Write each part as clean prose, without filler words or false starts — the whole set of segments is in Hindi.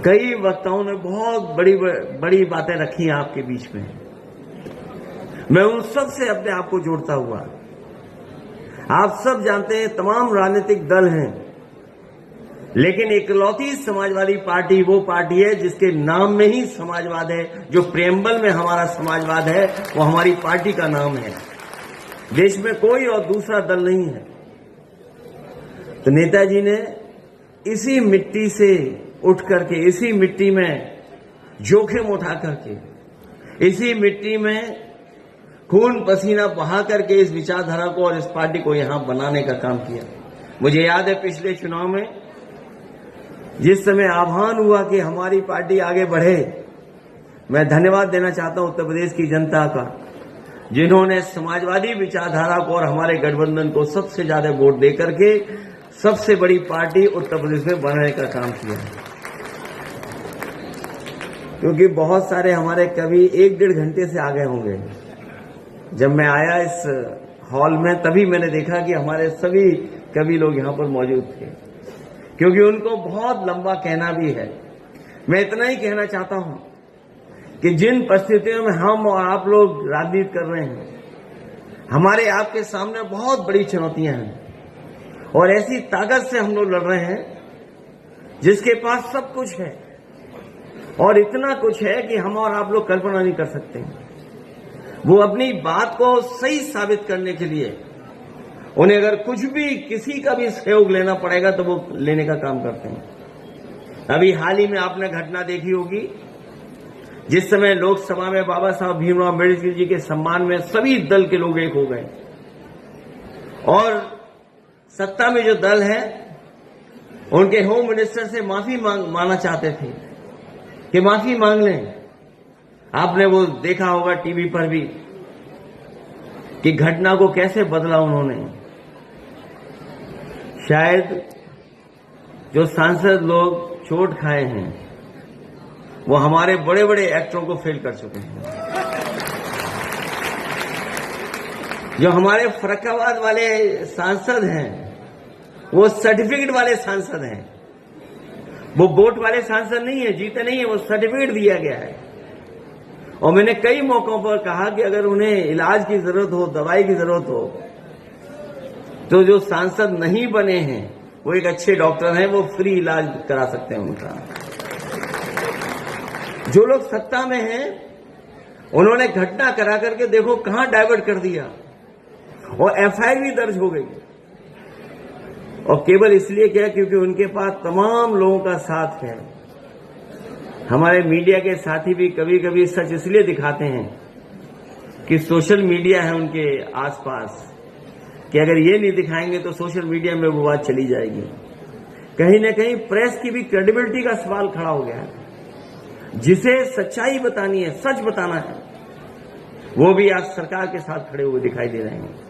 कई वक्ताओं ने बहुत बड़ी बड़ी बातें रखी हैं आपके बीच में। मैं उन सब से अपने आप को जोड़ता हुआ, आप सब जानते हैं तमाम राजनीतिक दल हैं, लेकिन इकलौती समाजवादी पार्टी वो पार्टी है जिसके नाम में ही समाजवाद है। जो प्रेम्बल में हमारा समाजवाद है वो हमारी पार्टी का नाम है। देश में कोई और दूसरा दल नहीं है। तो नेताजी ने इसी मिट्टी से उठ करके, इसी मिट्टी में जोखिम उठा करके, इसी मिट्टी में खून पसीना बहा करके इस विचारधारा को और इस पार्टी को यहां बनाने का काम किया। मुझे याद है पिछले चुनाव में जिस समय आह्वान हुआ कि हमारी पार्टी आगे बढ़े, मैं धन्यवाद देना चाहता हूं उत्तर प्रदेश की जनता का, जिन्होंने समाजवादी विचारधारा को और हमारे गठबंधन को सबसे ज्यादा वोट देकर के सबसे बड़ी पार्टी उत्तर प्रदेश में बनाने का काम किया। क्योंकि बहुत सारे हमारे कवि 1-1.5 घंटे से आगे होंगे। जब मैं आया इस हॉल में तभी मैंने देखा कि हमारे सभी कवि लोग यहां पर मौजूद थे, क्योंकि उनको बहुत लंबा कहना भी है। मैं इतना ही कहना चाहता हूं कि जिन परिस्थितियों में हम और आप लोग राजनीति कर रहे हैं, हमारे आपके सामने बहुत बड़ी चुनौतियां हैं और ऐसी ताकत से हम लोग लड़ रहे हैं जिसके पास सब कुछ है और इतना कुछ है कि हम और आप लोग कल्पना नहीं कर सकते हैं। वो अपनी बात को सही साबित करने के लिए उन्हें अगर कुछ भी किसी का भी सहयोग लेना पड़ेगा तो वो लेने का काम करते हैं। अभी हाल ही में आपने घटना देखी होगी जिस समय लोकसभा में बाबा साहब भीमराव अम्बेडकर जी के सम्मान में सभी दल के लोग एक हो गए और सत्ता में जो दल है उनके होम मिनिस्टर से माफी मांगना चाहते थे कि माफी मांग लें। आपने वो देखा होगा टीवी पर भी कि घटना को कैसे बदला उन्होंने। शायद जो सांसद लोग चोट खाए हैं वो हमारे बड़े बड़े एक्टरों को फेल कर चुके हैं। जो हमारे फर्रुखाबाद वाले सांसद हैं वो सर्टिफिकेट वाले सांसद हैं। वो वोट वाले सांसद नहीं है, जीते नहीं है, वो सर्टिफिकेट दिया गया है। और मैंने कई मौकों पर कहा कि अगर उन्हें इलाज की जरूरत हो, दवाई की जरूरत हो, तो जो सांसद नहीं बने हैं वो एक अच्छे डॉक्टर हैं, वो फ्री इलाज करा सकते हैं उनका। जो लोग सत्ता में हैं उन्होंने घटना करा करके देखो कहां डाइवर्ट कर दिया और एफआईआर भी दर्ज हो गई। और केवल इसलिए क्या, क्योंकि उनके पास तमाम लोगों का साथ है। हमारे मीडिया के साथी भी कभी कभी सच इसलिए दिखाते हैं कि सोशल मीडिया है उनके आसपास, कि अगर ये नहीं दिखाएंगे तो सोशल मीडिया में वो बात चली जाएगी। कहीं न कहीं प्रेस की भी क्रेडिबिलिटी का सवाल खड़ा हो गया है। जिसे सच्चाई बतानी है, सच बताना है, वो भी आज सरकार के साथ खड़े हुए दिखाई दे रहे हैं।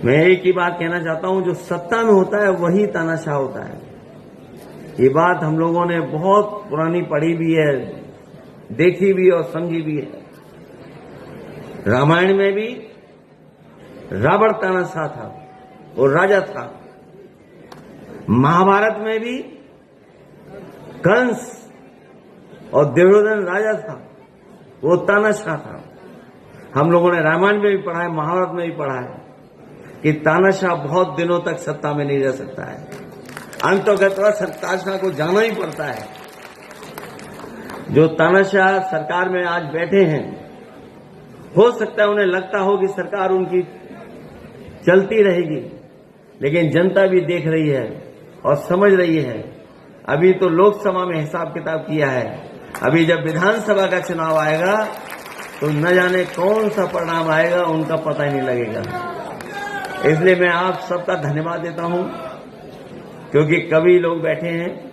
मैं एक ही बात कहना चाहता हूं, जो सत्ता में होता है वही तानाशाह होता है। ये बात हम लोगों ने बहुत पुरानी पढ़ी भी है, देखी भी और समझी भी है। रामायण में भी रावण तानाशाह था, वो राजा था। महाभारत में भी कंस और दुर्योधन राजा था, वो तानाशाह था। हम लोगों ने रामायण में भी पढ़ा है, महाभारत में भी पढ़ा है कि तानाशाह बहुत दिनों तक सत्ता में नहीं रह सकता है। अंततः तानाशाह को जाना ही पड़ता है। जो तानाशाह सरकार में आज बैठे हैं, हो सकता है उन्हें लगता हो कि सरकार उनकी चलती रहेगी, लेकिन जनता भी देख रही है और समझ रही है। अभी तो लोकसभा में हिसाब किताब किया है, अभी जब विधानसभा का चुनाव आएगा तो न जाने कौन सा परिणाम आएगा, उनका पता ही नहीं लगेगा। इसलिए मैं आप सबका धन्यवाद देता हूं, क्योंकि कवि लोग बैठे हैं।